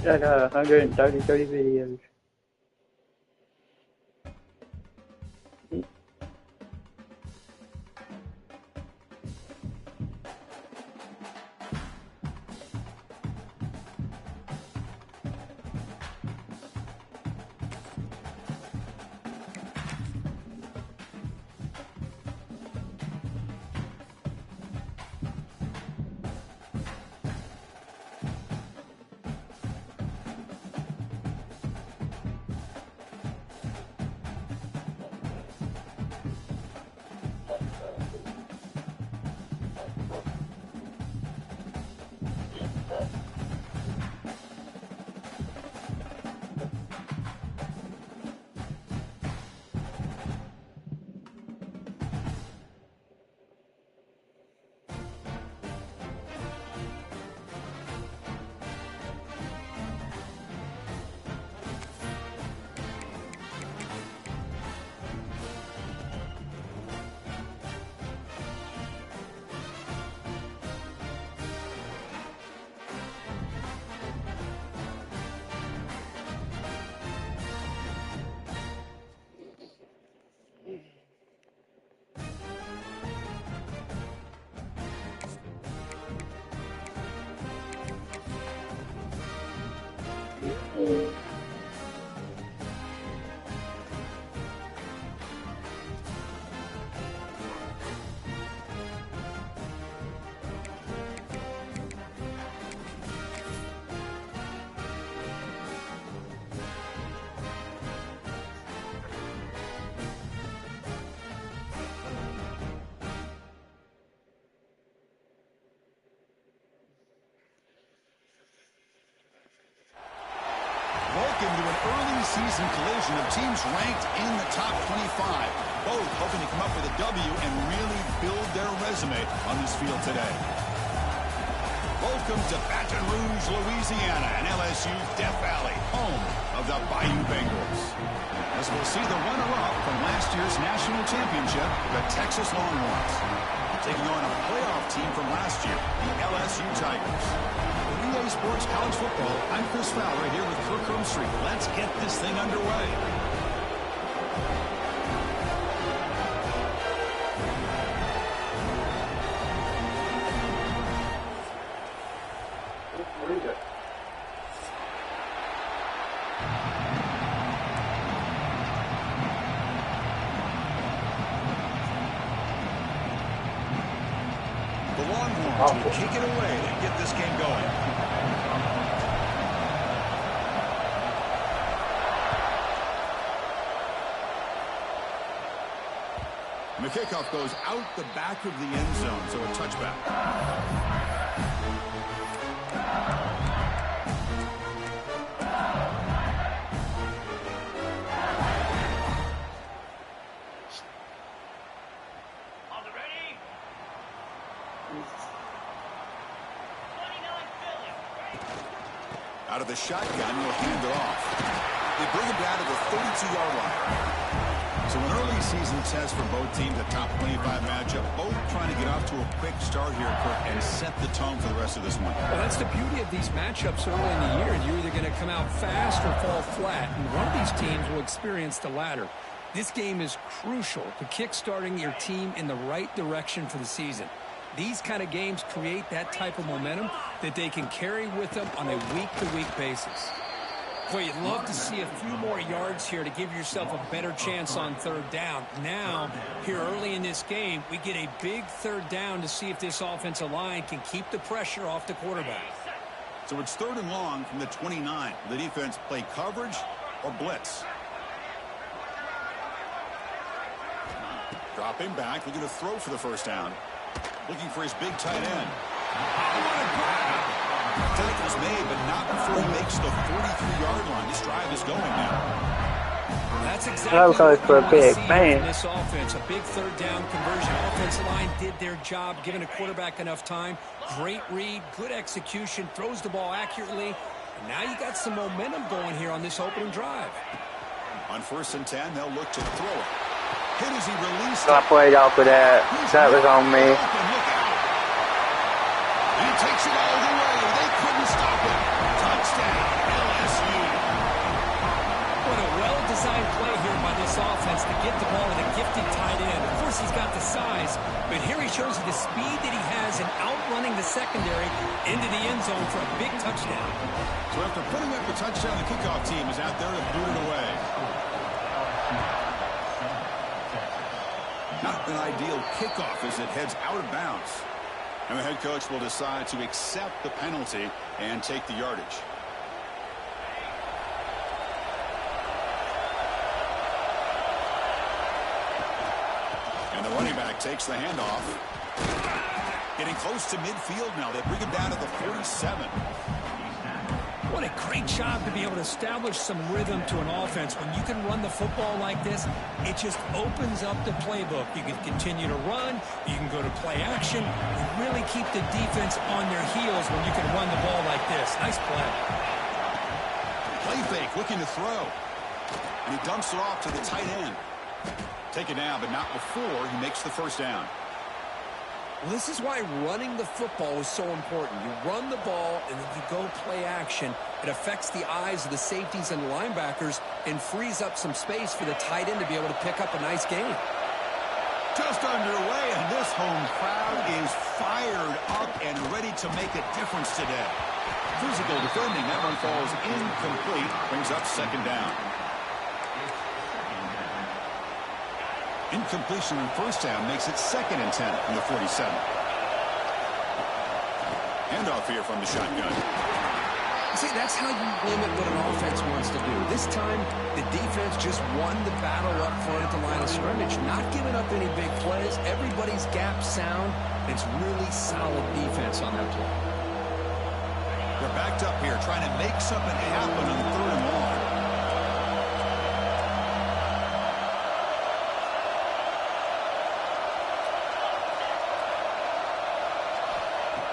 That 130 videos. Welcome to an early season collision of teams ranked in the top 25. Both hoping to come up with a W and really build their resume on this field today. Welcome to Baton Rouge, Louisiana, and LSU Death Valley, home of the Bayou Bengals. As we'll see the runner-up from last year's national championship, the Texas Longhorns, taking on a playoff team from last year, the LSU Tigers. Relay Sports College Football, I'm Chris Fowler here with Kirk Hermstreet. Let's get this thing underway. The Longhorns will kick it away and get this game going. And the kickoff goes out the back of the end zone, so a touchback. Out of the shotgun, he'll hand it off. They bring him down to the 32-yard line. So an early season test for both teams, a top 25 matchup, both trying to get off to a quick start here, Kirk, and set the tone for the rest of this one. Well, that's the beauty of these matchups early in the year. You're either going to come out fast or fall flat, and one of these teams will experience the latter. This game is crucial to kick-starting your team in the right direction for the season. These kind of games create that type of momentum that they can carry with them on a week-to-week basis. Boy, you'd love to see a few more yards here to give yourself a better chance on third down. Now, here early in this game, we get a big third down to see if this offensive line can keep the pressure off the quarterback. So it's 3rd and long from the 29. The defense play coverage or blitz. Dropping back, looking to throw for the first down. Looking for his big tight end. Oh, what a grab! Tackle's made, but not before he makes the 43-yard line. This drive is going now. That's exactly what for a big man. This offense, a big third down conversion. Offensive line did their job, giving a quarterback enough time. Great read, good execution, throws the ball accurately. And now you got some momentum going here on this opening drive. On 1st and 10, they'll look to throw it. Hit as he released it. I played off of that. That was on me. He takes it all the way. They couldn't stop him. Touchdown, well-designed play here by this offense to get the ball to the gifted tight end. Of course, he's got the size, but here he shows you the speed that he has in outrunning the secondary into the end zone for a big touchdown. So after putting up the touchdown, the kickoff team is out there to boot it away. Not an ideal kickoff as it heads out of bounds. And the head coach will decide to accept the penalty and take the yardage. And the running back takes the handoff. Getting close to midfield now. They bring him down to the 47. What a great job to be able to establish some rhythm to an offense. When you can run the football like this, it just opens up the playbook. You can continue to run. You can go to play action. You really keep the defense on their heels when you can run the ball like this. Nice play. Play fake, looking to throw. And he dumps it off to the tight end. Take it down, but not before he makes the first down. Well, this is why running the football is so important. You run the ball, and then you go play action. It affects the eyes of the safeties and linebackers and frees up some space for the tight end to be able to pick up a nice gain. Just underway, and this home crowd is fired up and ready to make a difference today. Physical defending, that one falls incomplete, brings up second down. Incompletion on first down makes it 2nd and 10 from the 47. Handoff here from the shotgun. See, that's how you limit what an offense wants to do. This time, the defense just won the battle up front at the line of scrimmage, not giving up any big plays. Everybody's gap sound. It's really solid defense on that play. They're backed up here, trying to make something happen on 3rd and long.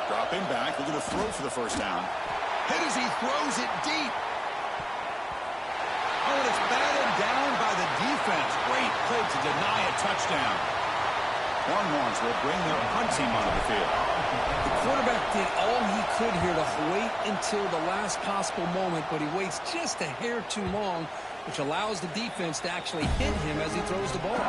Dropping back, looking to throw for the first down. Hit as he throws it deep. Oh, and it's batted down by the defense. Great play to deny a touchdown. Longhorns will bring their punt team onto the field. The quarterback did all he could here to wait until the last possible moment, but he waits just a hair too long, which allows the defense to actually hit him as he throws the ball.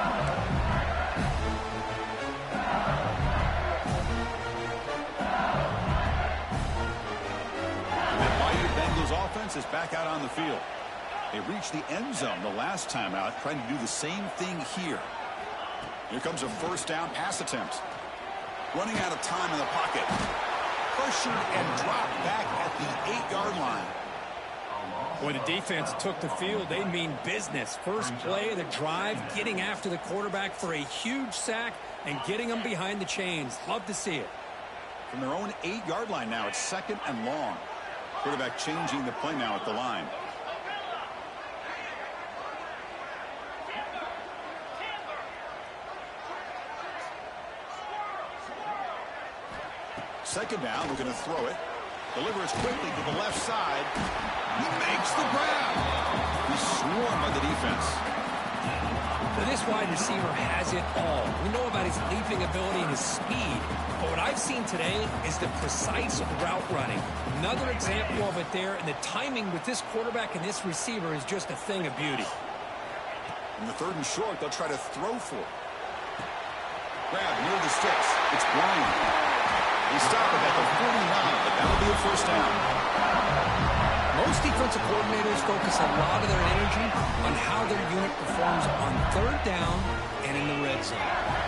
Offense is back out on the field. They reached the end zone the last time out, trying to do the same thing here. Here comes a first down pass attempt. Running out of time in the pocket. Pressured and dropped back at the 8-yard line. When the defense took the field, they mean business. First play of the drive, getting after the quarterback for a huge sack and getting them behind the chains. Love to see it. From their own 8-yard line now, it's 2nd and long. Quarterback changing the play now at the line. Second down, we're going to throw it. Delivers quickly to the left side. He makes the grab. He's swarmed by the defense. This wide receiver has it all. We know about his leaping ability and his speed, but what I've seen today is the precise route running. Another example of it there, and the timing with this quarterback and this receiver is just a thing of beauty. In the 3rd and short, they'll try to throw for it. Grab near the sticks. It's Bryant. They stop it at the 49, but that'll be a first down. Most defensive coordinators focus a lot of their energy on how their unit performs on 3rd down and in the red zone.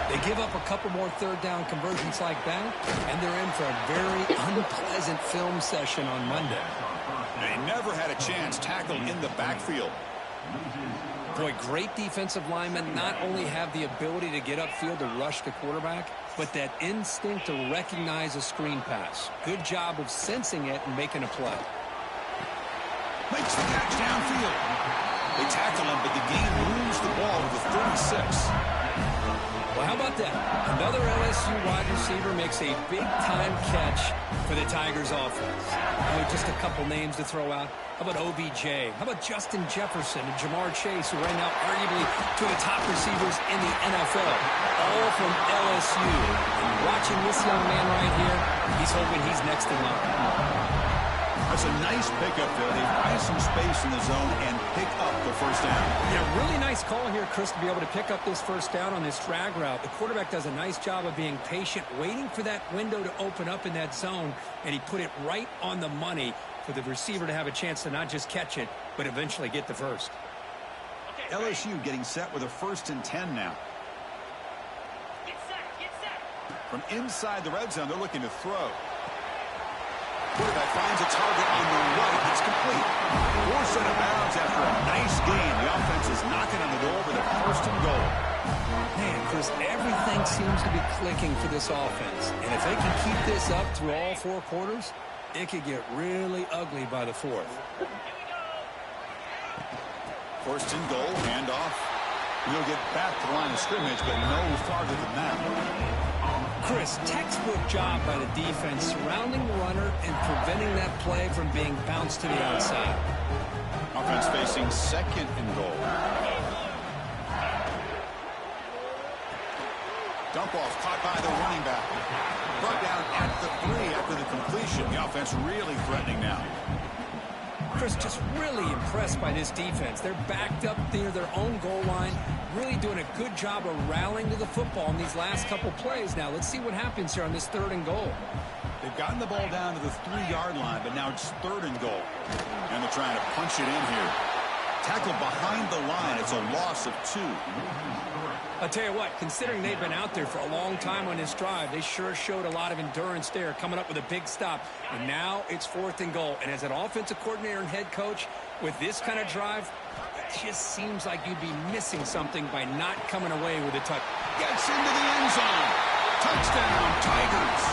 They give up a couple more 3rd down conversions like that, and they're in for a very unpleasant film session on Monday. They never had a chance tackled in the backfield. Boy, great defensive linemen not only have the ability to get upfield to rush the quarterback, but that instinct to recognize a screen pass. Good job of sensing it and making a play. Makes the catch downfield. They tackle him, but the game moves the ball to the 36. Well, how about that? Another LSU wide receiver makes a big-time catch for the Tigers offense. Just a couple names to throw out. How about OBJ? How about Justin Jefferson and Jamar Chase, who are right now arguably two of the top receivers in the NFL, all from LSU. And watching this young man right here, he's hoping he's next in line. That's a nice pickup there. They find some space in the zone and pick up the first down. Yeah, really nice call here, Chris, to be able to pick up this first down on this drag route. The quarterback does a nice job of being patient, waiting for that window to open up in that zone, and he put it right on the money for the receiver to have a chance to not just catch it, but eventually get the first. LSU getting set with a 1st and 10 now. Get set. From inside the red zone, they're looking to throw. Quarterback finds a target on the right. It's complete. Forced out of bounds after a nice gain. The offense is knocking on the door with a 1st and goal. Man, Chris, everything seems to be clicking for this offense. And if they can keep this up through all 4 quarters, it could get really ugly by the 4th. 1st and goal, handoff. He'll get back to the line of scrimmage, but no farther than that. Chris, textbook job by the defense surrounding the runner and preventing that play from being bounced to the outside. Offense facing 2nd and goal. Dump off caught by the running back. Brought down at the 3 after the completion. The offense really threatening now. Chris, just really impressed by this defense. They're backed up near their own goal line, really doing a good job of rallying to the football in these last couple plays. Now, let's see what happens here on this 3rd and goal. They've gotten the ball down to the 3-yard line, but now it's 3rd and goal. And they're trying to punch it in here. Tackled behind the line. It's a loss of 2. I'll tell you what, considering they've been out there for a long time on this drive, they sure showed a lot of endurance there, coming up with a big stop. And now it's 4th and goal. And as an offensive coordinator and head coach, with this kind of drive, it just seems like you'd be missing something by not coming away with a touch. Gets into the end zone. Touchdown, Tigers.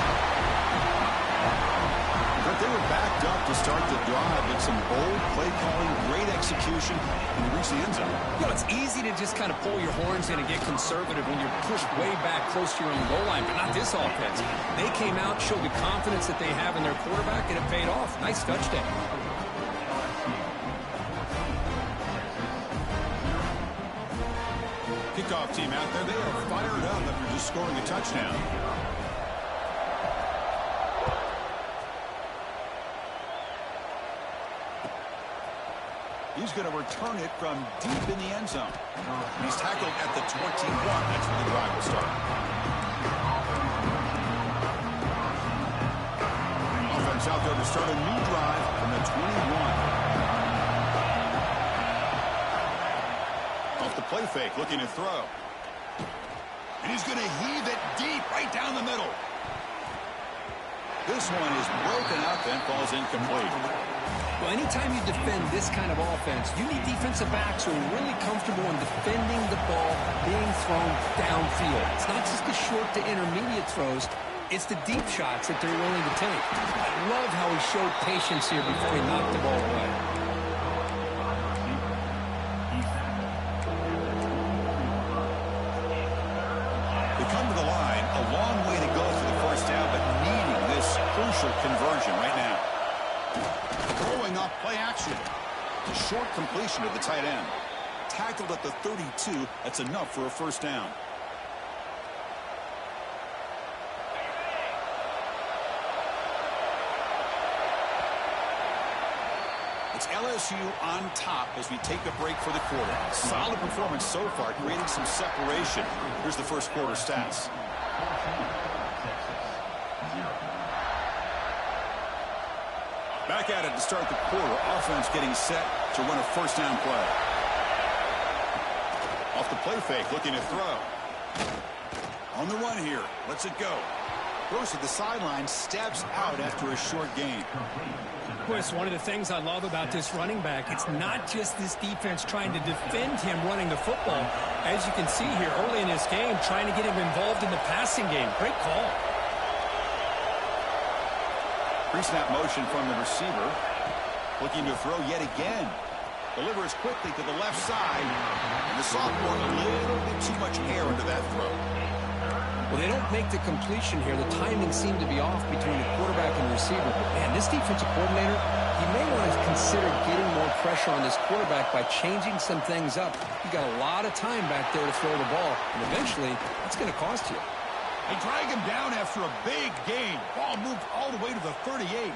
But they were backed up to start the drive, but some bold play calling, great execution, and they reached the end zone. You know, it's easy to just kind of pull your horns in and get conservative when you're pushed way back close to your own goal line, but not this offense. They came out, showed the confidence that they have in their quarterback, and it paid off. Nice touchdown. Kickoff team out there, they are fired up after just scoring a touchdown. He's going to return it from deep in the end zone. He's tackled at the 21. That's where the drive will start. Offense out there to start a new drive from the 21. Off the play fake, looking to throw. And he's going to heave it deep right down the middle. This one is broken up and falls incomplete. Well, anytime you defend this kind of offense, you need defensive backs who are really comfortable in defending the ball being thrown downfield. It's not just the short to intermediate throws, it's the deep shots that they're willing to take. I love how he showed patience here before he knocked the ball away. They come to the line, a long way to go for the 1st down, but needing this crucial conversion right now. Throwing up play action. A short completion to the tight end. Tackled at the 32. That's enough for a 1st down. It's LSU on top as we take a break for the quarter. Solid performance so far, creating some separation. Here's the 1st quarter stats. Back at it to start the quarter. Offense getting set to run a 1st down play. Off the play fake, looking to throw. On the run here. Lets it go. Goes to the sideline, steps out after a short gain. Chris, one of the things I love about this running back, it's not just this defense trying to defend him running the football. As you can see here early in this game, trying to get him involved in the passing game. Great call. Pre-snap motion from the receiver. Looking to throw yet again. Delivers quickly to the left side. And the sophomore a little bit too much air into that throw. Well, they don't make the completion here. The timing seemed to be off between the quarterback and receiver. But, man, this defensive coordinator, he may want to consider getting more pressure on this quarterback by changing some things up. You got a lot of time back there to throw the ball. And eventually, it's going to cost you. They drag him down after a big gain. Ball moved all the way to the 38.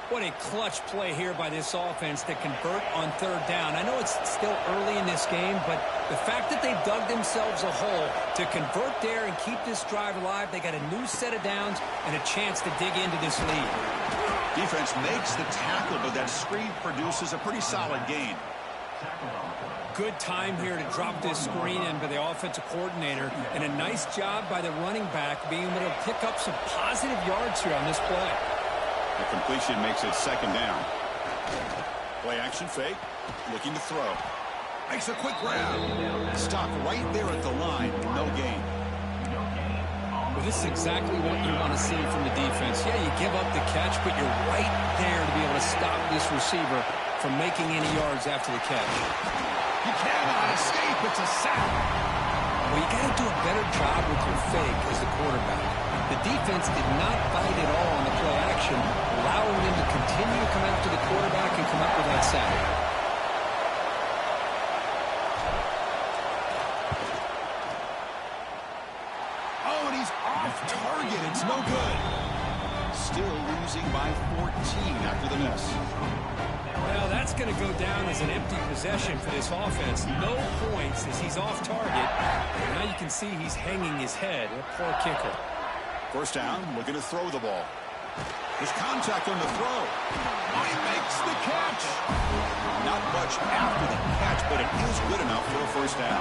What a clutch play here by this offense to convert on third down. I know it's still early in this game, but the fact that they've dug themselves a hole to convert there and keep this drive alive, they got a new set of downs and a chance to dig into this lead. Defense makes the tackle, but that screen produces a pretty solid gain. Good time here to drop this screen in by the offensive coordinator, and a nice job by the running back being able to pick up some positive yards here on this play. The completion makes it second down. Play action fake. Looking to throw. Makes a quick grab. Stopped right there at the line. No gain. Well, this is exactly what you want to see from the defense. Yeah, you give up the catch, but you're right there to be able to stop this receiver from making any yards after the catch. You cannot escape. It's a sack. Well, you got to do a better job with your fake as the quarterback. The defense did not bite at all on the play action, allowing them to continue to come after the quarterback and come up with that sack. Oh, and he's off target. It's no good. Still losing by 14 after the miss. Well, that's going to go down as an empty possession for this offense. No points as he's off target. And now you can see he's hanging his head. A poor kicker. First down, looking to throw the ball. There's contact on the throw. Oh, he makes the catch. Not much after the catch, but it is good enough for a first down.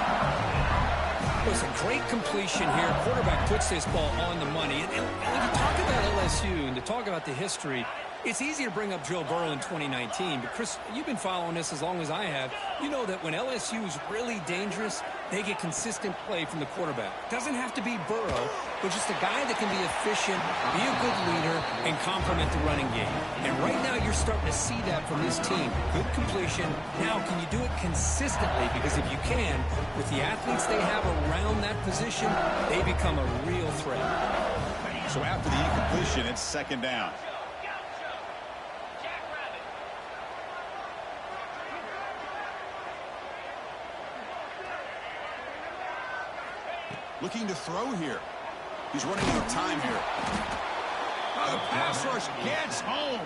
It was a great completion here. Quarterback puts this ball on the money. And when you talk about LSU and to talk about the history, it's easy to bring up Joe Burrow in 2019. But, Chris, you've been following this as long as I have. You know that when LSU is really dangerous, they get consistent play from the quarterback. Doesn't have to be Burrow, but just a guy that can be efficient, be a good leader, and complement the running game. And right now you're starting to see that from this team. Good completion. Now, can you do it consistently? Because if you can, with the athletes they have around that position, they become a real threat. So after the incompletion, it's second down. Looking to throw here. He's running out of time here. Oh, the pass rush gets home.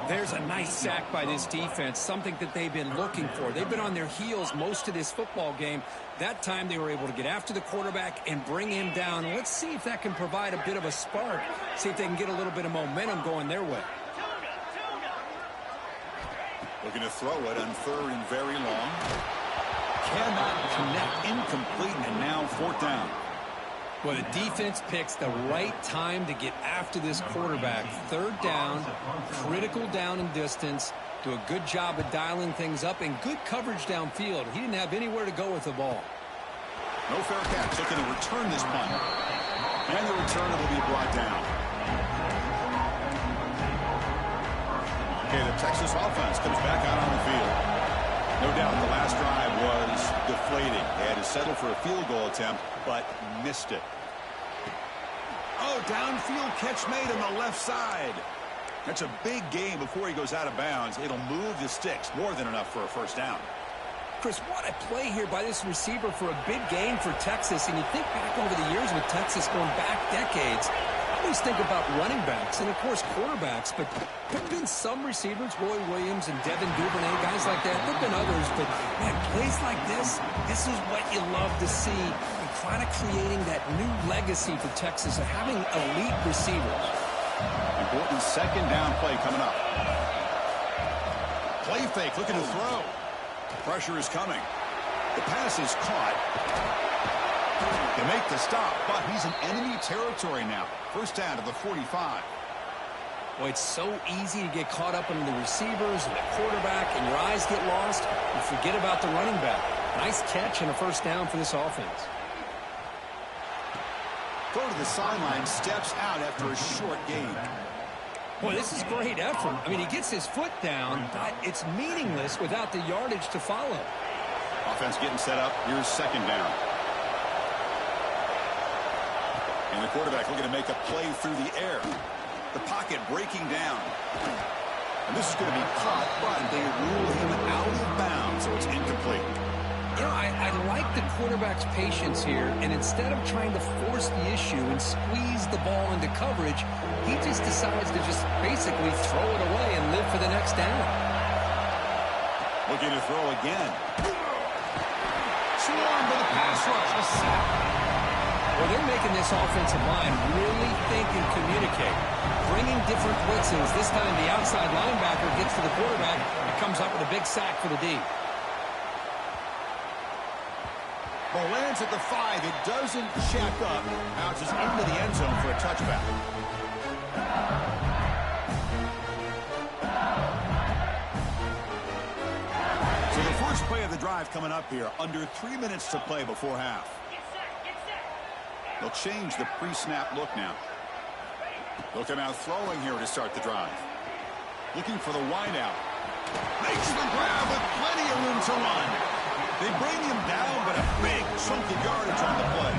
There's a nice sack by this defense, something that they've been looking for. They've been on their heels most of this football game. That time they were able to get after the quarterback and bring him down. Let's see if that can provide a bit of a spark. See if they can get a little bit of momentum going their way. Looking to throw it on third and very long. Cannot connect, incomplete, and now fourth down. Well, the defense picks the right time to get after this quarterback. Third down, critical down and distance. Do a good job of dialing things up and good coverage downfield. He didn't have anywhere to go with the ball. No fair catch. Looking to return this punt. And the return will be brought down. Okay, the Texas offense comes back out on the field. No doubt the last drive was deflating. They had to settle for a field goal attempt, but missed it. Oh, downfield catch made on the left side. That's a big gain before he goes out of bounds. It'll move the sticks, more than enough for a first down. Chris, what a play here by this receiver for a big gain for Texas. And you think back over the years with Texas going back decades, I always think about running backs and, of course, quarterbacks. But there have been some receivers, Roy Williams and Devin Duvernay, guys like that. There have been others. But, man, plays like this is what you love to see. And kind of creating that new legacy for Texas of having elite receivers. Important second down play coming up. Play fake, looking to throw. Pressure is coming. The pass is caught. They make the stop, but he's in enemy territory now. First down to the 45. Well, it's so easy to get caught up in the receivers and the quarterback, and your eyes get lost. You forget about the running back. Nice catch and a first down for this offense. Go to the sideline, steps out after a short gain. Boy, this is great effort. I mean, he gets his foot down, but it's meaningless without the yardage to follow. Offense getting set up. Here's second down. And the quarterback looking to make a play through the air. The pocket breaking down. And this is going to be caught, but they rule him out of bounds, so it's incomplete. You know, I like the quarterback's patience here, and instead of trying to force the issue and squeeze the ball into coverage, he just decides to just basically throw it away and live for the next down. Looking to throw again. Swarm for the pass rush. A sack. Well, they're making this offensive line really think and communicate. Bringing different blitzes. This time the outside linebacker gets to the quarterback and comes up with a big sack for the D. Ball lands at the 5. It doesn't check up. Bounces into the end zone for a touchback. So the first play of the drive coming up here. Under 3 minutes to play before half. They'll change the pre-snap look now. They'll come out throwing here to start the drive. Looking for the wideout. Makes the grab with plenty of room to run. They bring him down, but a big chunk of yardage on the play.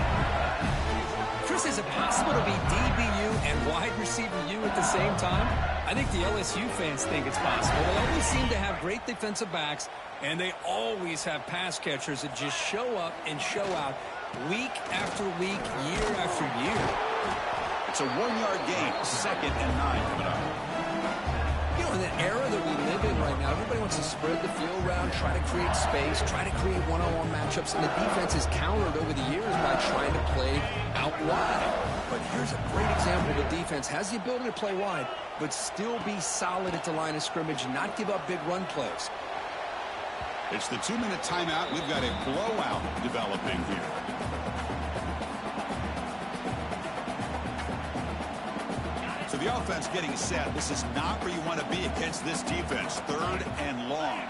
Chris, is it possible to be DBU and wide receiver U at the same time? I think the LSU fans think it's possible. They always seem to have great defensive backs, and they always have pass catchers that just show up and show out week after week, year after year. It's a 1-yard gain, 2nd and 9 coming up. You know, in the era that we live in right now, everybody wants to spread the field around, try to create space, try to create one-on-one matchups, and the defense is countered over the years by trying to play out wide. But here's a great example. The defense has the ability to play wide, but still be solid at the line of scrimmage and not give up big run plays. It's the 2-minute timeout. We've got a blowout developing here. So the offense getting set. This is not where you want to be against this defense. 3rd and long.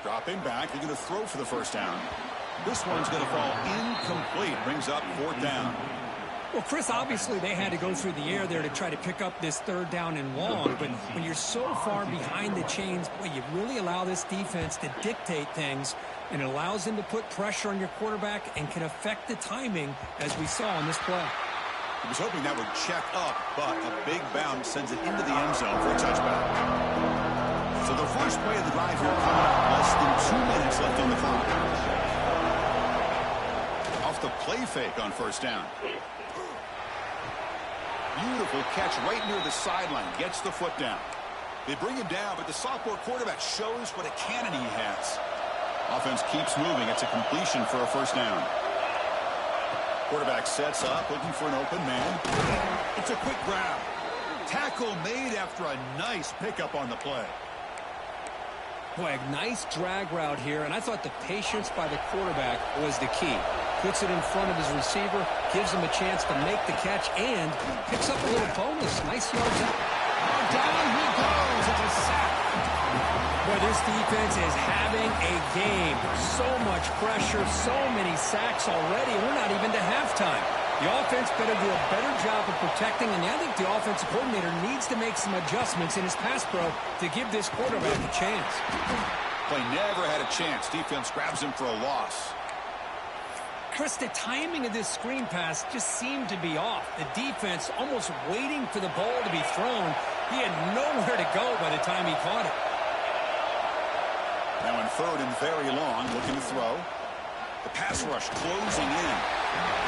Dropping back. They're going to throw for the first down. This one's going to fall incomplete. Brings up 4th down. Well, Chris, obviously they had to go through the air there to try to pick up this 3rd down and long, but when you're so far behind the chains, boy, you really allow this defense to dictate things, and it allows them to put pressure on your quarterback and can affect the timing, as we saw in this play. He was hoping that would check up, but a big bounce sends it into the end zone for a touchback. So the first play of the drive here coming up, less than 2 minutes left on the clock. Off the play fake on first down. Beautiful catch right near the sideline. Gets the foot down. They bring him down, but the sophomore quarterback shows what a cannon he has. Offense keeps moving. It's a completion for a first down. Quarterback sets up, looking for an open man. It's a quick grab. Tackle made after a nice pickup on the play. Boy, a nice drag route here, and I thought the patience by the quarterback was the key. Puts it in front of his receiver, gives him a chance to make the catch, and picks up a little bonus. Nice yards up. Down he goes. It's a sack. Boy, this defense is having a game. So much pressure, so many sacks already, and we're not even to halftime. The offense better do a better job of protecting, and I think the offensive coordinator needs to make some adjustments in his pass pro to give this quarterback a chance. Play never had a chance. Defense grabs him for a loss. Chris, the timing of this screen pass just seemed to be off. The defense almost waiting for the ball to be thrown. He had nowhere to go by the time he caught it. Now in 3rd and very long, looking to throw. The pass rush closing in.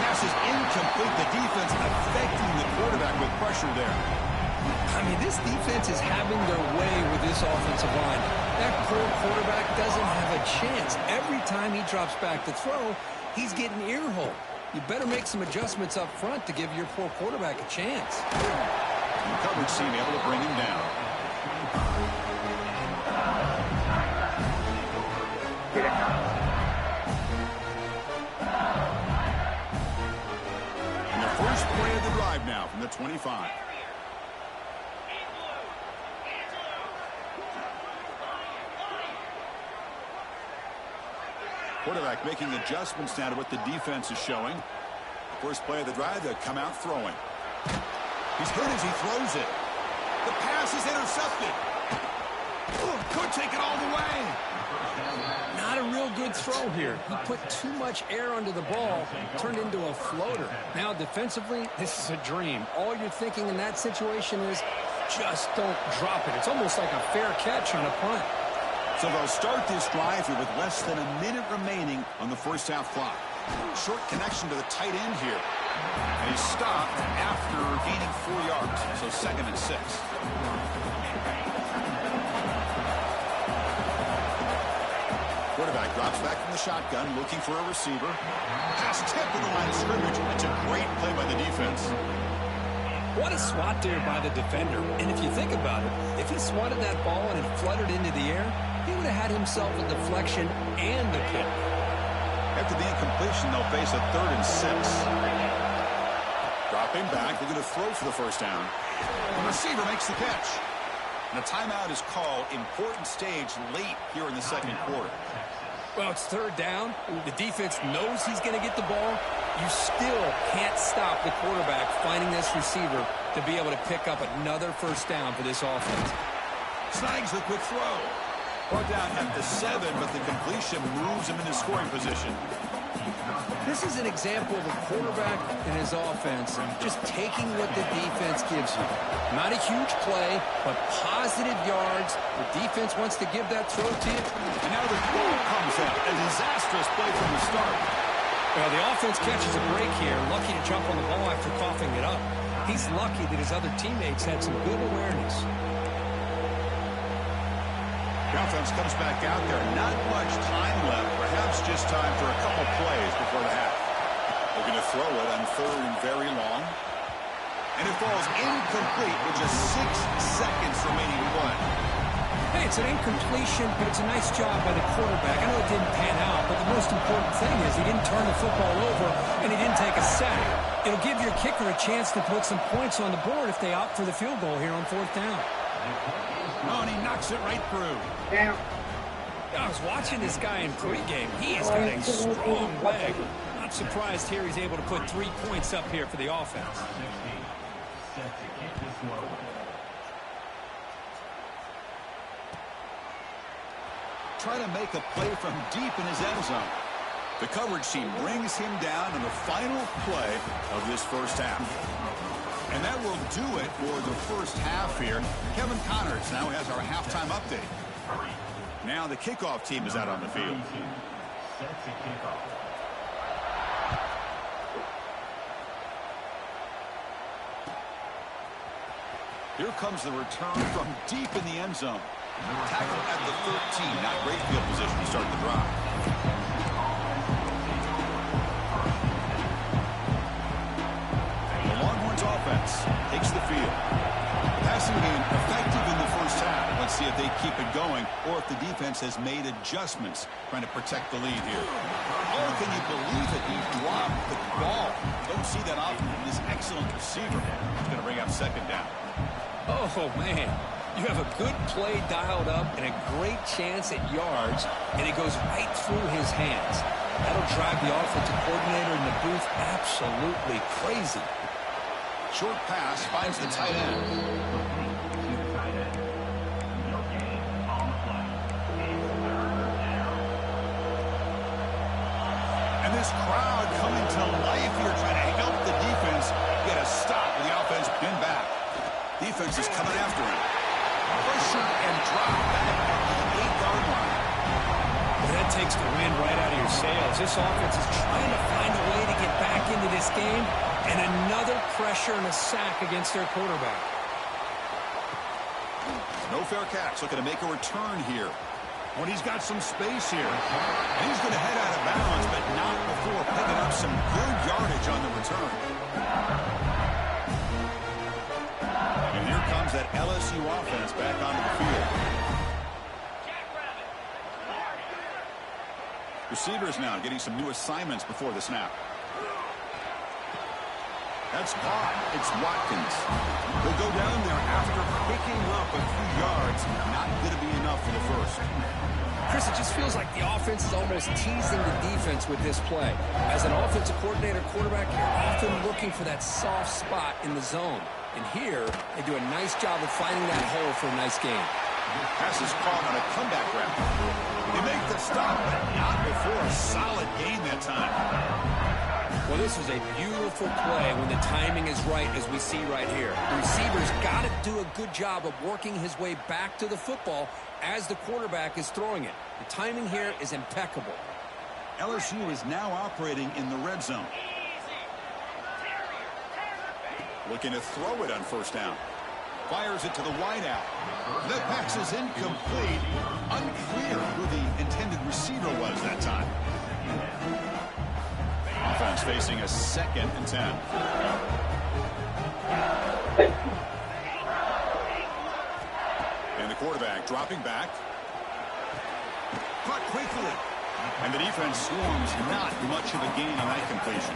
Pass is incomplete. The defense affecting the quarterback with pressure there. I mean, this defense is having their way with this offensive line. That poor quarterback doesn't have a chance. Every time he drops back to throw, he's getting ear-hole. You better make some adjustments up front to give your poor quarterback a chance. And the coverage team able to bring him down. And the first play of the drive now from the 25. Quarterback making adjustments now to what the defense is showing. First play of the drive, they'll come out throwing. He's hit as he throws it. The pass is intercepted. Could take it all the way. Not a real good throw here. He put too much air under the ball, turned into a floater. Now defensively, this is a dream. All you're thinking in that situation is just don't drop it. It's almost like a fair catch on a punt. So they'll start this drive here with less than a minute remaining on the first half clock. Short connection to the tight end here. And he's stopped after gaining 4 yards. So 2nd and 6. Quarterback drops back from the shotgun, looking for a receiver. Pass tipped to the line of scrimmage. It's a great play by the defense. What a swat there by the defender. And if you think about it, if he swatted that ball and it fluttered into the air, he would have had himself a deflection and a pick. After the incompletion, they'll face a 3rd and 6. Dropping back, they're going to throw for the first down. The receiver makes the catch. And a timeout is called. Important stage late here in the second quarter. Well, it's 3rd down. The defense knows he's going to get the ball. You still can't stop the quarterback finding this receiver to be able to pick up another first down for this offense. Snags the quick throw. Brought down at the 7, but the completion moves him into scoring position. This is an example of a quarterback and his offense just taking what the defense gives you. Not a huge play, but positive yards. The defense wants to give that throw to you. And now the ball comes out. A disastrous play from the start. Well, the offense catches a break here. Lucky to jump on the ball after coughing it up. He's lucky that his other teammates had some good awareness. The offense comes back out there. Not much time left. Perhaps just time for a couple plays before the half. They're going to throw it on 3rd and very long. And it falls incomplete with just 6 seconds remaining to play. Hey, it's an incompletion, but it's a nice job by the quarterback. I know it didn't pan out, but the most important thing is he didn't turn the football over and he didn't take a sack. It'll give your kicker a chance to put some points on the board if they opt for the field goal here on 4th down. Oh, and he knocks it right through. Damn. I was watching this guy in pregame. He has got a strong leg. Not surprised here he's able to put 3 points up here for the offense. Try to make a play from deep in his end zone. The coverage team brings him down in the final play of this first half. And that will do it for the first half here. Kevin Connors now has our halftime update. Now the kickoff team is out on the field. Here comes the return from deep in the end zone. Tackle at the 13. Not great field position to start the drive. The Longhorns offense takes the field. The passing game effective in the first half. Let's see if they keep it going or if the defense has made adjustments trying to protect the lead here. Oh, can you believe it? He dropped the ball. Don't see that often from this excellent receiver. He's going to bring up 2nd down. Oh, man. You have a good play dialed up and a great chance at yards, and it goes right through his hands. That'll drive the offensive coordinator in the booth absolutely crazy. Short pass finds the tight end. And this crowd coming to life here trying to help the defense get a stop with the offense pinned back. Defense is coming after him. Pressure and drop back at the 8-yard line. Well, that takes the wind right out of your sails. This offense is trying to find a way to get back into this game, and another pressure and a sack against their quarterback. No fair catch. Looking to make a return here. When he's got some space here. And he's going to head out of bounds, but not before picking up some good yardage on the return. And here comes that LSU offense back onto the field. Receivers now getting some new assignments before the snap. That's caught. It's Watkins. They'll go down there after picking up a few yards. Not going to be enough for the first. Chris, it just feels like the offense is almost teasing the defense with this play. As an offensive coordinator, quarterback, you're often looking for that soft spot in the zone. And here, they do a nice job of finding that hole for a nice game. Pass is caught on a comeback route. They make the stop, but not before a solid gain that time. Well, this is a beautiful play when the timing is right, as we see right here. The receiver's got to do a good job of working his way back to the football as the quarterback is throwing it. The timing here is impeccable. LSU is now operating in the red zone. Looking to throw it on first down. Fires it to the wideout. The pass is incomplete. Unclear who the intended receiver was that time. Offense facing a 2nd and 10. And the quarterback dropping back. Caught quickly. And the defense swarms not much of a gain on that completion.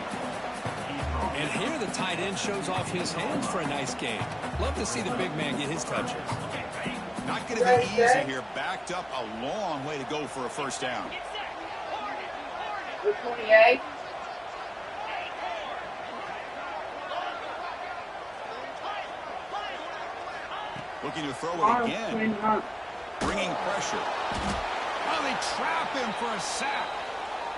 And here the tight end shows off his hands for a nice gain. Love to see the big man get his touches. Not going to be easy here. Backed up a long way to go for a first down. 28. Looking to throw it again. Bringing pressure. Oh, they trap him for a sack.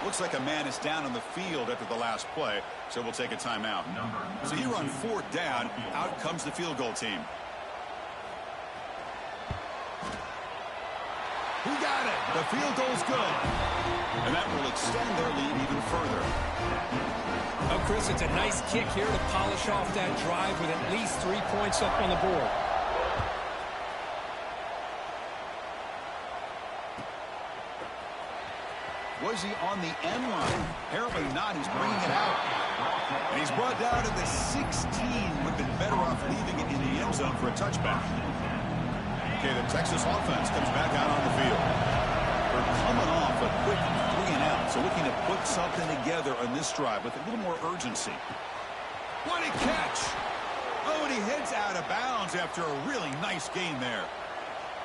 Looks like a man is down on the field after the last play, so we'll take a timeout. So here on 4th down, out comes the field goal team. Who got it? The field goal's good. And that will extend their lead even further. Oh, Chris, it's a nice kick here to polish off that drive with at least 3 points up on the board. Was he on the end line? Apparently not. He's bringing it out. And he's brought down to the 16. Would have been better off leaving it in the end zone for a touchback. Okay, the Texas offense comes back out on the field. They're coming off a quick 3 and out, so looking to put something together on this drive with a little more urgency. What a catch! Oh, and he heads out of bounds after a really nice gain there.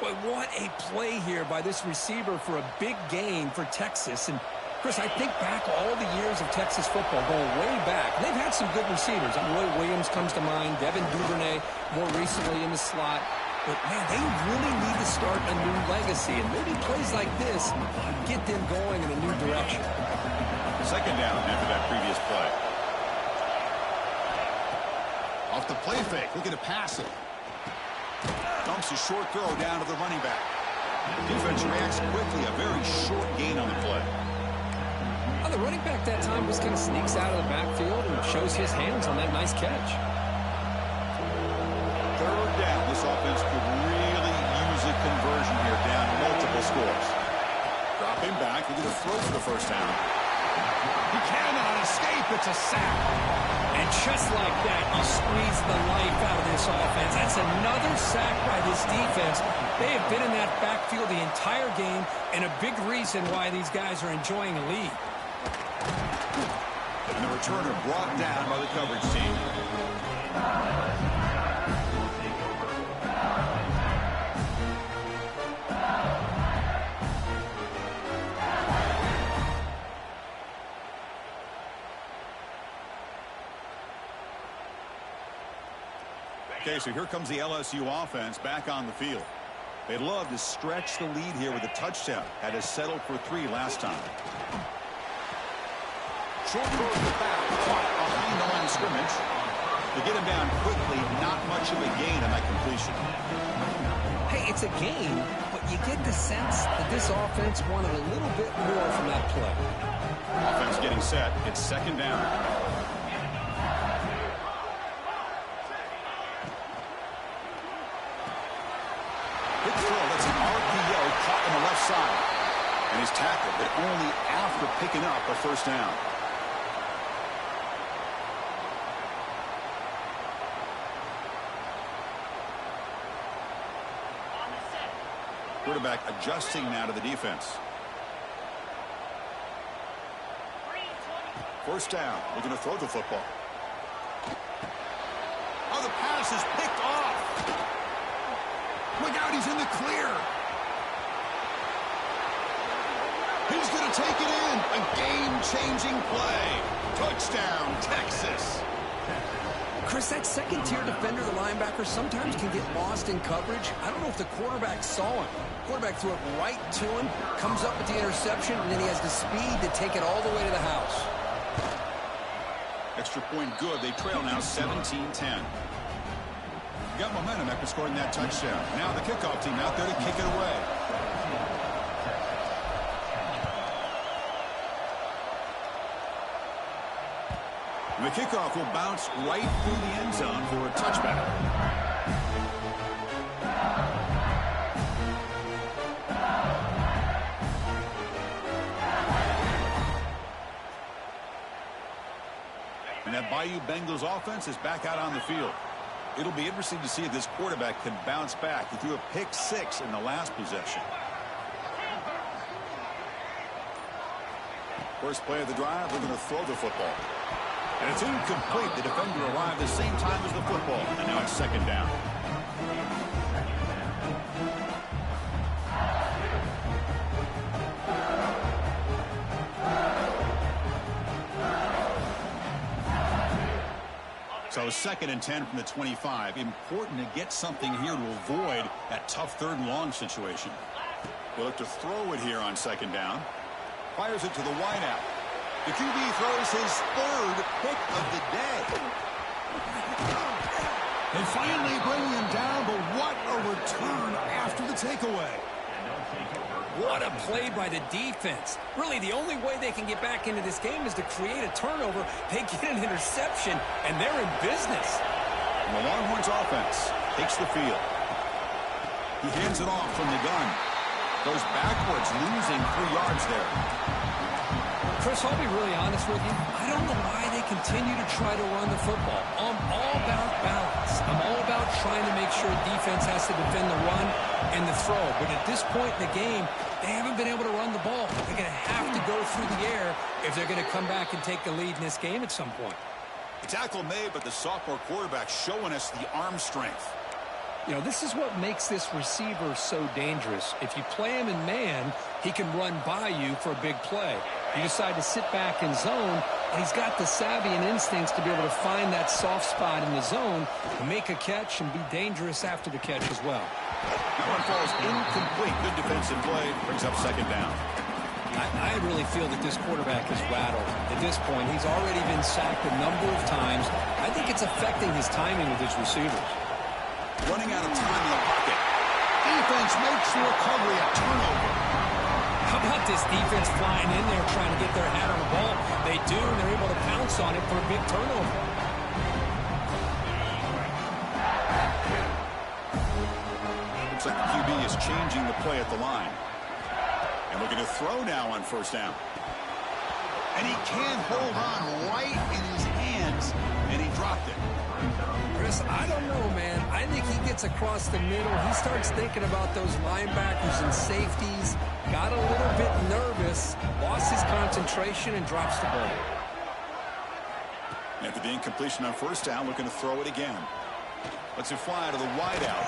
But what a play here by this receiver for a big gain for Texas. And, Chris, I think back all the years of Texas football, going way back. They've had some good receivers. Roy Williams comes to mind, Devin Duvernay more recently in the slot. But, man, they really need to start a new legacy. And maybe plays like this get them going in a new direction. 2nd down after that previous play. Off the play fake, looking to pass it. Dumps a short throw down to the running back. Defense reacts quickly. A very short gain on the play. Well, the running back that time just kind of sneaks out of the backfield and shows his hands on that nice catch. 3rd down. This offense could really use a conversion here, down multiple scores. Dropping back. Looking to throw for the first down. He cannot escape. It's a sack. And just like that, you squeeze the life out of this offense. That's another sack by this defense. They have been in that backfield the entire game, and a big reason why these guys are enjoying a lead. And the returner brought down by the coverage team. Okay, so here comes the LSU offense back on the field. They'd love to stretch the lead here with a touchdown. Had to settle for 3 last time. Short throw to the back, caught behind the line of scrimmage. To get him down quickly, not much of a gain on that completion. Hey, it's a gain, but you get the sense that this offense wanted a little bit more from that play. Offense getting set. It's 2nd down. Good throw. That's an RPO caught on the left side. And he's tackled, but only after picking up a first down. Quarterback adjusting now to the defense. First down. Looking to throw the football. Oh, the pass is picked off. Look out, he's in the clear. He's going to take it in. A game-changing play. Touchdown, Texas. Chris, that second-tier defender, the linebacker, sometimes can get lost in coverage. I don't know if the quarterback saw him. Quarterback threw it right to him, comes up with the interception, and then he has the speed to take it all the way to the house. Extra point good. They trail now 17-10. Got momentum after scoring that touchdown. Now the kickoff team out there to kick it away. And the kickoff will bounce right through the end zone for a touchback. And that Bayou Bengals offense is back out on the field. It'll be interesting to see if this quarterback can bounce back. He threw a pick-6 in the last possession. First play of the drive, we're going to throw the football. And it's incomplete. The defender arrived the same time as the football. And now it's second down. So 2nd and 10 from the 25. Important to get something here to avoid that tough 3rd and long situation. We'll look to throw it here on 2nd down. Fires it to the wideout. The QB throws his 3rd pick of the day. They finally bring him down, but what a return after the takeaway. What a play by the defense. Really, the only way they can get back into this game is to create a turnover. They get an interception, and they're in business. And the Longhorns offense takes the field. He hands it off from the gun. Goes backwards, losing 3 yards there. Chris, I'll be really honest with you. I don't know why they continue to try to run the football. I'm all about balance. I'm all about trying to make sure defense has to defend the run and the throw. But at this point in the game, they haven't been able to run the ball. They're going to have to go through the air if they're going to come back and take the lead in this game at some point. The tackle made, but the sophomore quarterback showing us the arm strength. You know, this is what makes this receiver so dangerous. If you play him in man, he can run by you for a big play. You decide to sit back in zone, and he's got the savvy and instincts to be able to find that soft spot in the zone, make a catch, and be dangerous after the catch as well. That one falls incomplete. Good defensive play. Brings up 2nd down. I really feel that this quarterback is rattled. At this point, he's already been sacked a number of times. I think it's affecting his timing with his receivers. Running out of time in the pocket. Defense makes the recovery a turnover. How about this defense flying in there trying to get their hat on the ball? They do, and they're able to pounce on it for a big turnover. Looks like the QB is changing the play at the line. And looking to throw now on 1st down. And he can't hold on right in his hands, and he dropped it. Chris, I don't know, man. I think he gets across the middle. He starts thinking about those linebackers and safeties. Got a little bit nervous, lost his concentration, and drops the ball. After the incompletion on 1st down, looking to throw it again. Lets it fly to the wideout.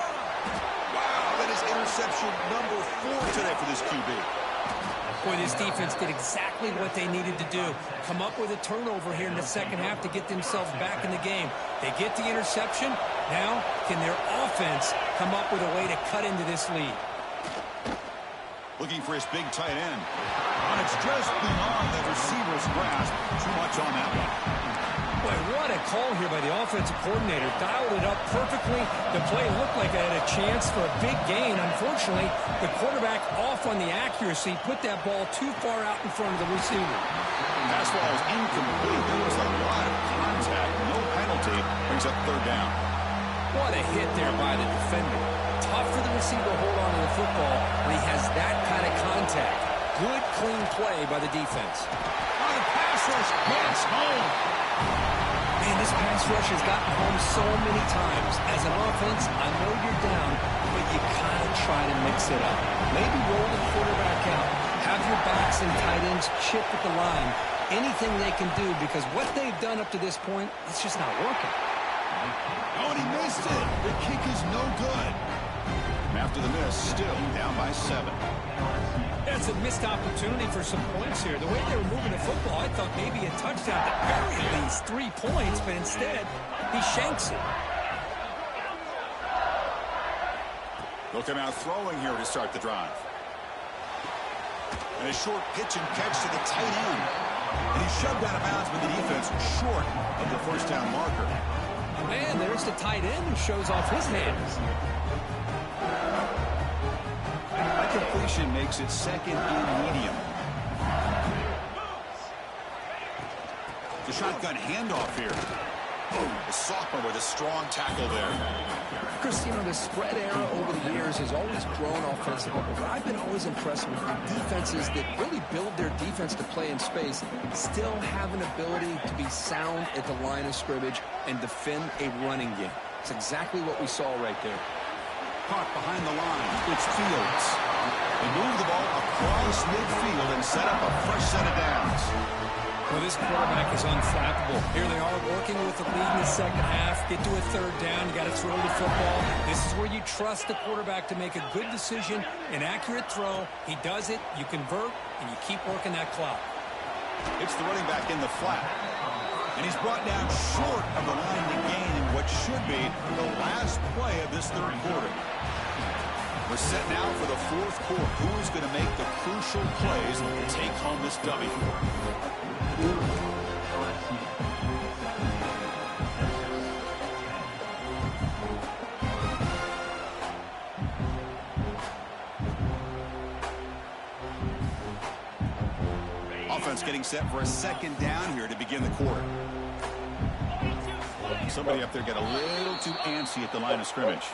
Wow, that is interception number 4 today for this QB. Boy, this defense did exactly what they needed to do. Come up with a turnover here in the 2nd half to get themselves back in the game. They get the interception. Now, can their offense come up with a way to cut into this lead? Looking for his big tight end. And it's just beyond the receiver's grasp. Too much on that one. Boy, what a call here by the offensive coordinator. Dialed it up perfectly. The play looked like it had a chance for a big gain. Unfortunately, the quarterback off on the accuracy, put that ball too far out in front of the receiver. Pass ball is incomplete. There was a lot of contact. No penalty. Brings up 3rd down. What a hit there by the defender. Tough for the receiver to hold on to the football when he has that kind of contact. Good, clean play by the defense. Oh, the pass rush gets home. Man, this pass rush has gotten home so many times. As an offense, I know you're down, but you kind of try to mix it up. Maybe roll the quarterback out. Have your backs and tight ends chip at the line. Anything they can do, because what they've done up to this point, it's just not working. Oh, and he missed it. The kick is no good. And after the miss, still down by 7. That's a missed opportunity for some points here. The way they were moving the football, I thought maybe a touchdown, at very least 3 points, but instead, he shanks it. Looking out throwing here to start the drive. And a short pitch and catch to the tight end. And he's shoved out of bounds with the defense short of the first down marker. Man, there's the tight end who shows off his hands. That completion makes it second and medium. The shotgun handoff here. The sophomore with a strong tackle there. Chris, the spread era over the years has always grown offensively, but I've been always impressed with the defenses that really build their defense to play in space, still have an ability to be sound at the line of scrimmage and defend a running game. It's exactly what we saw right there. Caught behind the line. It's Fields. They move the ball across midfield and set up a fresh set of downs. Well, this quarterback is unflappable. Here they are working with the lead in the second half. Get to a third down. You got to throw the football. This is where you trust the quarterback to make a good decision, an accurate throw. He does it. You convert, and you keep working that clock. It's the running back in the flat. And he's brought down short of the line to gain in what should be the last play of this third quarter. We're set now for the fourth quarter. Who is going to make the crucial plays to take home this W? Offense getting set for a second down here to begin the quarter. Somebody up there got a little too antsy at the line of scrimmage.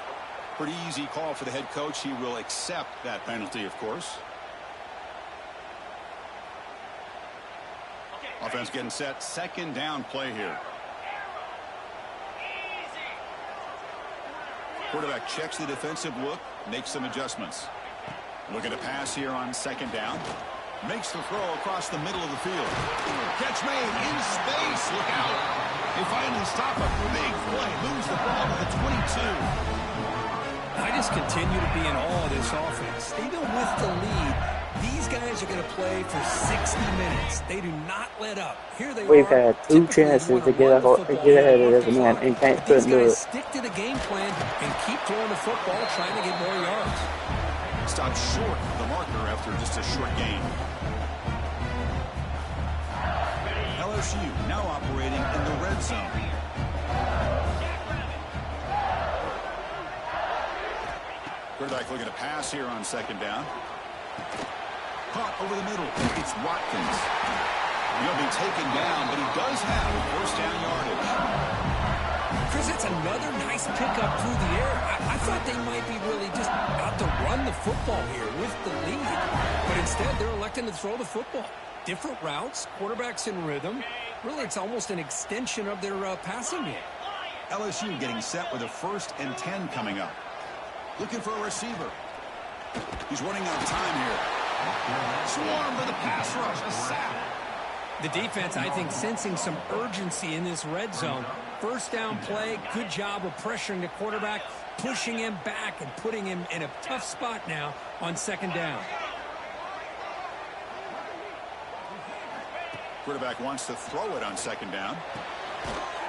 Pretty easy call for the head coach. He will accept that penalty, of course. Offense getting set. Second down play here. Quarterback checks the defensive look, makes some adjustments. Looking to pass here on second down. Makes the throw across the middle of the field. Catch made in space. Look out. They finally stop a big play. Lose the ball to the 22. I just continue to be in awe of this offense. Even with the lead, these guys are going to play for 60 minutes. They do not let up. Here they We've are. had two chances to get ahead of this man and can't These do guys it. stick to the game plan and keep throwing the football, trying to get more yards. Stopped short of the marker after just a short gain. LSU now operating in the red zone. Quarterback looking to pass here on second down. Caught over the middle. It's Watkins. He'll be taken down, but he does have first down yardage. Chris, it's another nice pickup through the air. I thought they might be really just out to run the football here with the lead. But instead, they're electing to throw the football. Different routes, quarterbacks in rhythm. Really, it's almost an extension of their passing game. LSU getting set with a 1st and 10 coming up. Looking for a receiver. He's running out of time here. Swarm for the pass rush. A sack. The defense, I think, sensing some urgency in this red zone. First down play, good job of pressuring the quarterback, pushing him back and putting him in a tough spot now on second down. Quarterback wants to throw it on second down.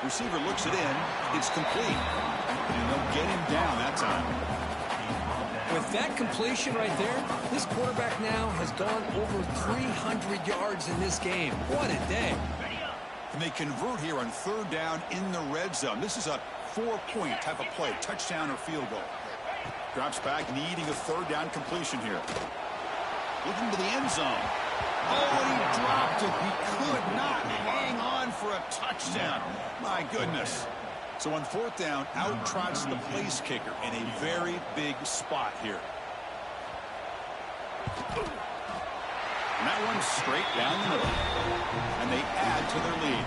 Receiver looks it in. It's complete. And they'll get him down that time. With that completion right there, this quarterback now has gone over 300 yards in this game. What a day. And they convert here on third down in the red zone. This is a 4-point type of play, touchdown or field goal. Drops back, needing a third down completion here. Looking to the end zone. Oh, and he dropped it. He could not hang on for a touchdown. My goodness. So on fourth down, out trots the place kicker in a very big spot here. And that one's straight down the middle. And they add to their lead.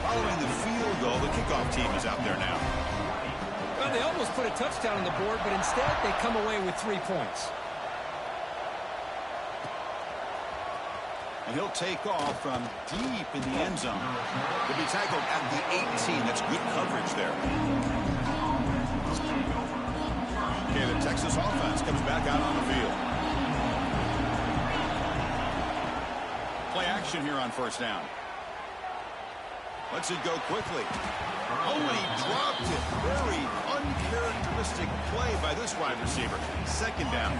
Following the field goal, the kickoff team is out there now. Well, they almost put a touchdown on the board, but instead they come away with 3 points. And he'll take off from deep in the end zone. He'll be tackled at the 18. That's good coverage there. Okay, the Texas offense comes back out on the field. Play action here on first down. Lets it go quickly. Oh, and he dropped it. Very uncharacteristic play by this wide receiver. Second down.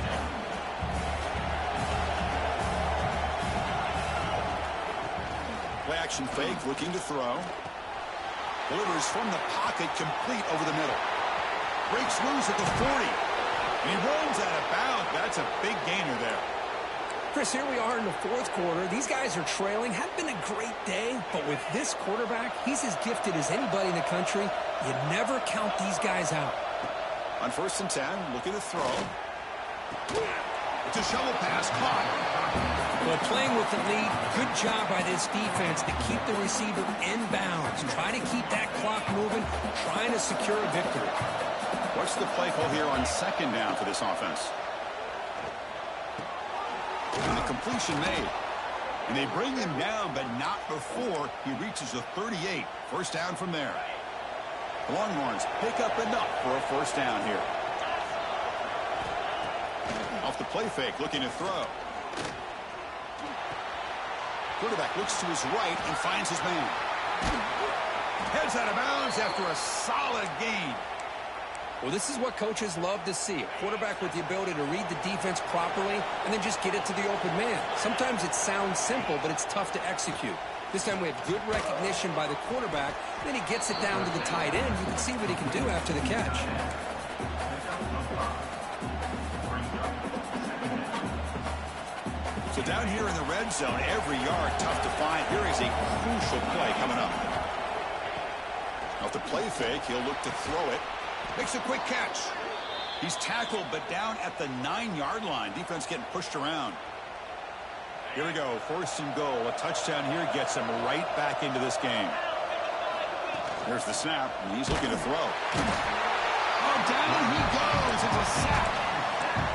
Play-action fake, looking to throw. Delivers from the pocket, complete over the middle. Breaks loose at the 40. And he rolls out of bounds. That's a big gainer there. Chris, here we are in the fourth quarter. These guys are trailing. Hadn't been a great day, but with this quarterback, he's as gifted as anybody in the country. You never count these guys out. On 1st and 10, looking to throw. It's a shovel pass, caught. Well, playing with the lead, good job by this defense to keep the receiver in bounds. Try to keep that clock moving, trying to secure a victory. What's the play call here on 2nd down for this offense? And the completion made. And they bring him down, but not before he reaches the 38. 1st down from there. The Longhorns pick up enough for a 1st down here. Off the play fake, looking to throw. Quarterback looks to his right and finds his man. Heads out of bounds after a solid gain. Well, this is what coaches love to see. A quarterback with the ability to read the defense properly and then just get it to the open man. Sometimes it sounds simple, but it's tough to execute. This time we have good recognition by the quarterback. Then he gets it down to the tight end. You can see what he can do after the catch. So down here in the red zone, every yard tough to find. Here is a crucial play coming up. Off the play fake, he'll look to throw it. Makes a quick catch. He's tackled, but down at the 9-yard line. Defense getting pushed around. Here we go, 1st and goal. A touchdown here gets him right back into this game. There's the snap, and he's looking to throw. Oh, down he goes. It's a sack.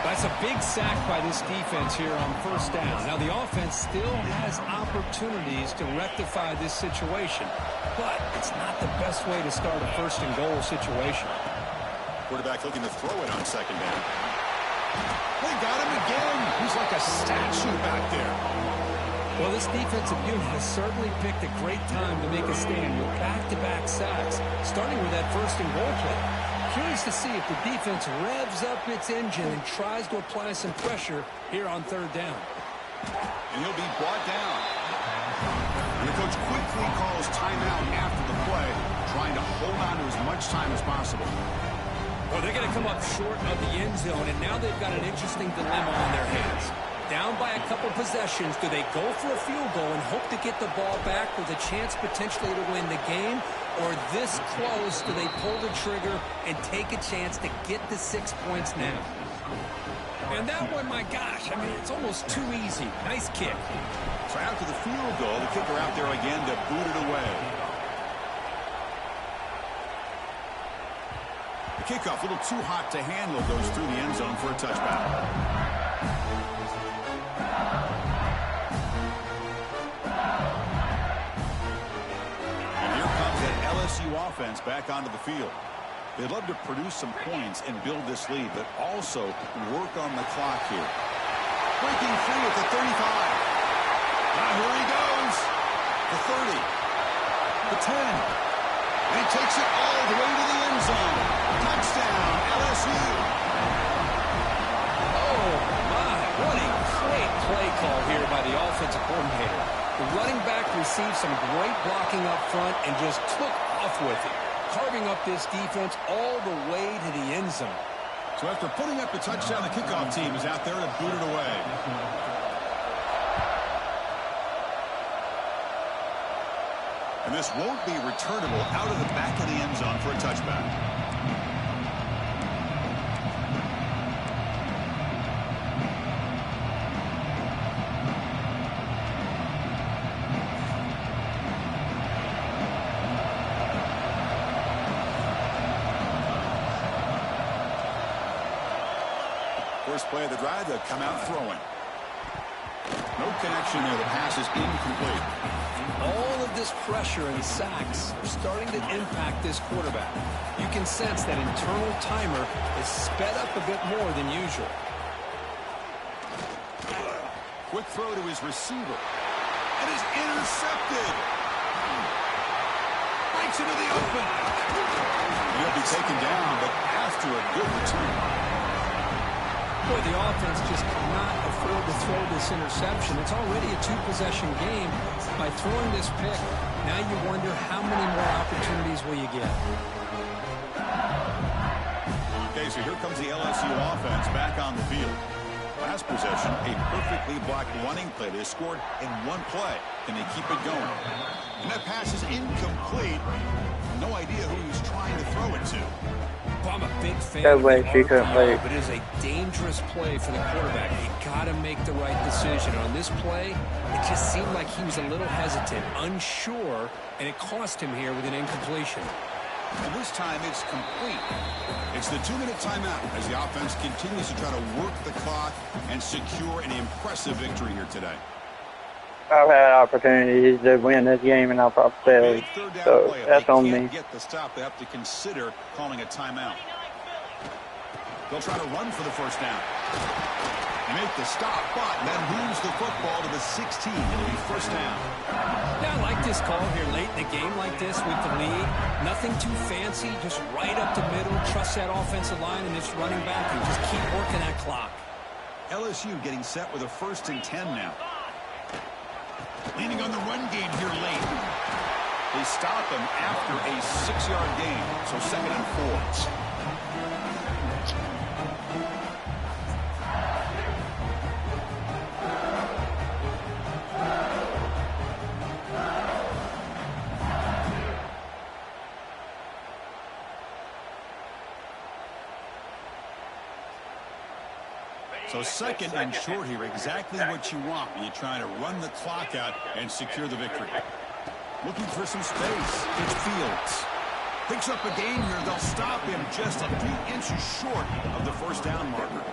That's a big sack by this defense here on 1st down. Now, the offense still has opportunities to rectify this situation, but it's not the best way to start a 1st and goal situation. Quarterback looking to throw it on 2nd down. They got him again. He's like a statue back there. Well, this defensive unit has certainly picked a great time to make a stand with back-to-back sacks, starting with that 1st and goal play. Curious to see if the defense revs up its engine and tries to apply some pressure here on 3rd down. And he'll be brought down. And the coach quickly calls timeout after the play, trying to hold on to as much time as possible. Well, they're going to come up short of the end zone, and now they've got an interesting dilemma on their hands. Down by a couple possessions, do they go for a field goal and hope to get the ball back with a chance potentially to win the game? Or this close, do they pull the trigger and take a chance to get the 6 points now? And that one, my gosh, I mean, it's almost too easy. Nice kick. So after the field goal, the kicker out there again to boot it away. The kickoff, a little too hot to handle, goes through the end zone for a touchback. LSU offense back onto the field. They'd love to produce some points and build this lead, but also work on the clock here. Breaking free at the 35. Now here he goes. The 30. The 10. And he takes it all the way to the end zone. Touchdown, LSU. Oh, my. What a great play call here by the offensive coordinator. The running back received some great blocking up front and just took off with it, carving up this defense all the way to the end zone. So after putting up the touchdown, the kickoff team is out there to boot it away. And this won't be returnable out of the back of the end zone for a touchback. First play of the drive, they'll come out throwing. No connection there. The pass is incomplete. All of this pressure and sacks are starting to impact this quarterback. You can sense that internal timer is sped up a bit more than usual. Quick throw to his receiver. And is intercepted. Breaks into the open. He'll be taken down, but after a good return. Boy, the offense just cannot afford to throw this interception. It's already a two-possession game. By throwing this pick, now you wonder how many more opportunities will you get. Okay, so here comes the LSU offense back on the field. Last possession, a perfectly blocked running play. They scored in one play. Can they keep it going? And that pass is incomplete. No idea who he was trying to throw it to. Well, I'm a big fan That of way the she couldn't RPO, wait. but it is a dangerous play for the quarterback. You got to make the right decision. On this play, it just seemed like he was a little hesitant, unsure, and it cost him here with an incompletion. And this time it's complete. It's the 2-minute timeout as the offense continues to try to work the clock and secure an impressive victory here today. I've had opportunities to win this game, and I'll probably fail. Big third down So play. If that's they on can't me. get the stop, they have to consider calling a timeout. They'll try to run for the first down. They make the stop, but then moves the football to the 16. It'll be first down. Yeah, I like this call here late in a game like this with the lead. Nothing too fancy, just right up the middle. Trust that offensive line and this running back and just keep working that clock. LSU getting set with a 1st and 10 now. Leaning on the run game here late. They stop him after a 6-yard gain, so 2nd and 4. So 2nd and short here, exactly what you want when you're trying to run the clock out and secure the victory. Looking for some space. It's Fields. Picks up a gain here. They'll stop him just a few inches short of the first down marker.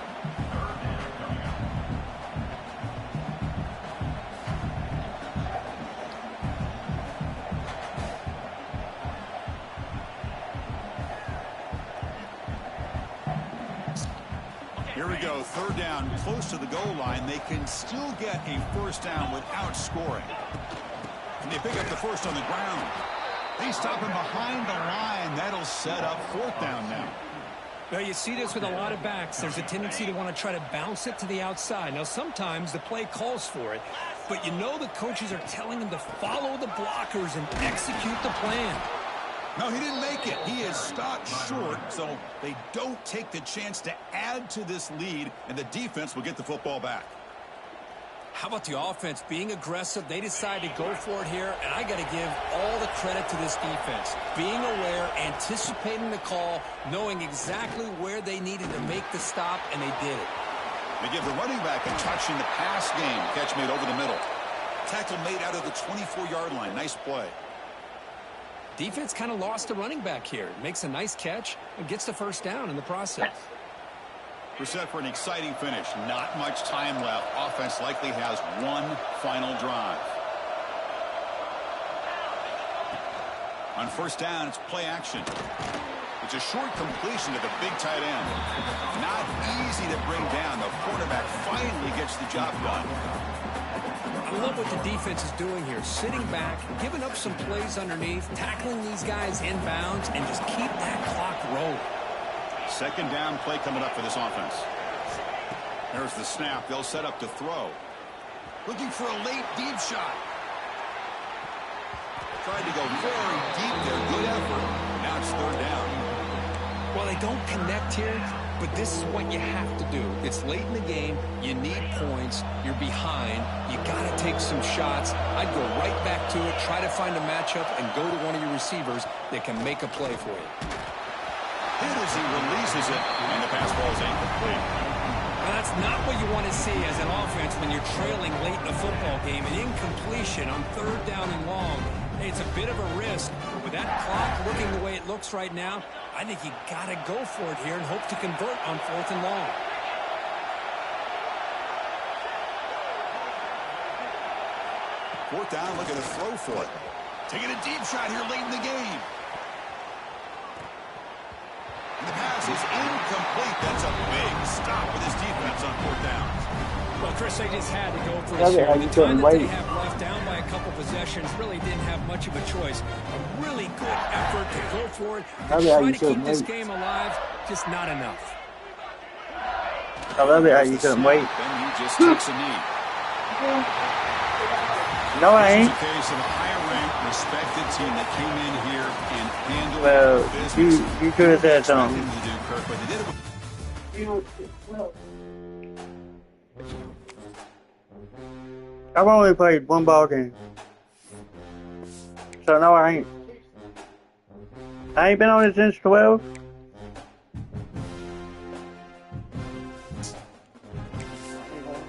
Here we go, 3rd down, close to the goal line. They can still get a first down without scoring. And they pick up the first on the ground. They stop him behind the line. That'll set up 4th down now. Well, you see this with a lot of backs. There's a tendency to want to try to bounce it to the outside. Now, sometimes the play calls for it, but you know the coaches are telling them to follow the blockers and execute the plan. No, he didn't make it. He is stopped short, so they don't take the chance to add to this lead, and the defense will get the football back. How about the offense being aggressive? They decide to go for it here, and I got to give all the credit to this defense. Being aware, anticipating the call, knowing exactly where they needed to make the stop, and they did it. They give the running back a touch in the pass game. Catch made over the middle. Tackle made out of the 24-yard line. Nice play. Defense kind of lost the running back here. Makes a nice catch and gets the first down in the process. We're set for an exciting finish. Not much time left. Offense likely has one final drive. On first down, it's play action. It's a short completion to the big tight end. Not easy to bring down. The quarterback finally gets the job done. I love what the defense is doing here. Sitting back, giving up some plays underneath, tackling these guys inbounds, and just keep that clock rolling. 2nd down play coming up for this offense. There's the snap. They'll set up to throw. Looking for a late deep shot. Tried to go very deep there. Good effort. Now it's 3rd down. Well, they don't connect here, but this is what you have to do. It's late in the game. You need points. You're behind. You got to take some shots. I'd go right back to it, try to find a matchup, and go to one of your receivers that can make a play for you. Hit as he releases it, and the pass ball is incomplete. Well, that's not what you want to see as an offense when you're trailing late in a football game. An incompletion on 3rd down and long. Hey, it's a bit of a risk. With that clock looking the way it looks right now, I think you got to go for it here and hope to convert on 4th and long. Fourth down, looking to throw for it. Taking a deep shot here late in the game. And the pass is incomplete. That's a big stop with his defense on 4th down. Well, Chris, they just had to go for Tell it. me how The you time couldn't that they wait. have left down by a couple possessions really didn't have much of a choice. A really good effort to go for it. Tell me how Try you to keep couldn't this wait. game alive, just not enough. I love it how you There's the couldn't snap, wait. Then he just takes a knee. No, I This is ain't. a case of a higher-ranked, respected team that came in here and handled Well, business. you could have said Expected something. them to do, Kirk, but they did it with I've only played one ball game. So no, I ain't. I ain't been on it since 12.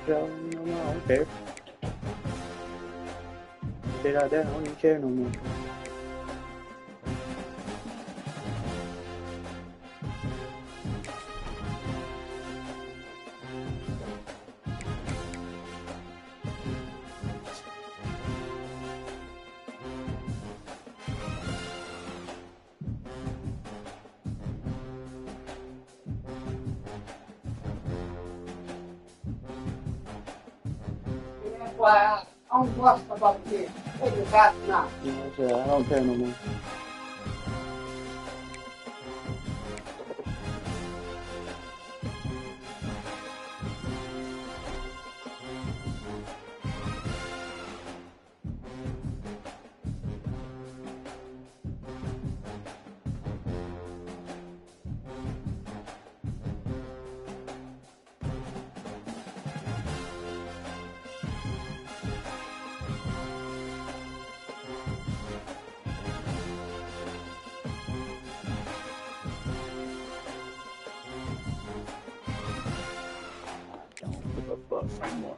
So, no, I don't care. Stay out there, I don't even care no more. That's why I don't watch about this. Take it back now. You know, so I don't care no more. Don't give a fuck anymore.